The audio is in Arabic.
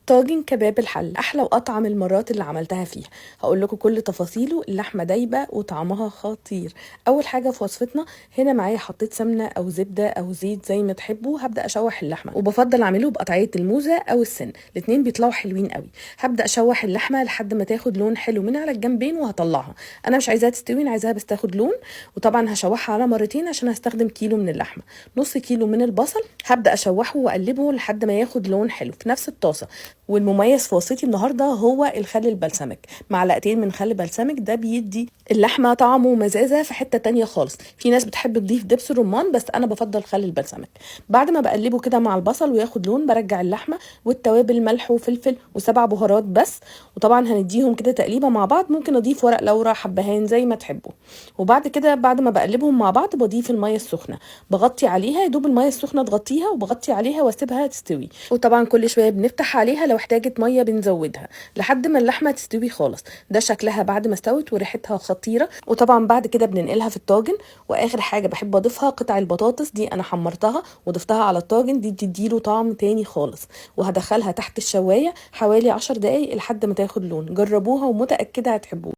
طاجن كباب الحل احلى واطعم المرات اللي عملتها فيها. هقول لكم كل تفاصيله. اللحمه دايبه وطعمها خطير. اول حاجه في وصفتنا هنا معايا حطيت سمنه او زبده او زيت زي ما تحبوا. هبدا اشوح اللحمه وبفضل اعمله بقطعيه الموزه او السن، الاتنين بيطلعوا حلوين قوي. هبدا اشوح اللحمه لحد ما تاخد لون حلو من على الجنبين وهطلعها. انا مش عايزاها تستوي، انا عايزاها بس تاخد لون. وطبعا هشوحها على مرتين عشان هستخدم كيلو من اللحمه. نص كيلو من البصل هبدا اشوحه واقلبه لحد ما ياخد لون حلو في نفس الطاسه. والمميز في وصفتي النهارده هو الخل البلسمك، معلقتين من خل بلسمك، ده بيدي اللحمه طعم ومزازه في حته تانية خالص. في ناس بتحب تضيف دبس الرمان بس انا بفضل خل البلسمك. بعد ما بقلبه كده مع البصل وياخد لون برجع اللحمه والتوابل، ملح وفلفل وسبع بهارات بس. وطبعا هنديهم كده تقليبه مع بعض، ممكن اضيف ورق لورا، حبهان، زي ما تحبوا. وبعد كده بعد ما بقلبهم مع بعض بضيف الميه السخنه، بغطي عليها يا دوب الميه السخنه تغطيها، وبغطي عليها واسيبها تستوي. وطبعا كل شويه بنفتح عليها، لو احتاجت ميه بنزودها لحد ما اللحمه تستوي خالص. ده شكلها بعد ما استوت وريحتها خطيره. وطبعا بعد كده بننقلها في الطاجن. واخر حاجه بحب اضيفها قطع البطاطس دي، انا حمرتها وضفتها على الطاجن، دي بتديله طعم تاني خالص. وهدخلها تحت الشوايه حوالي 10 دقايق لحد ما تاخد لون. جربوها ومتاكده هتحبوها.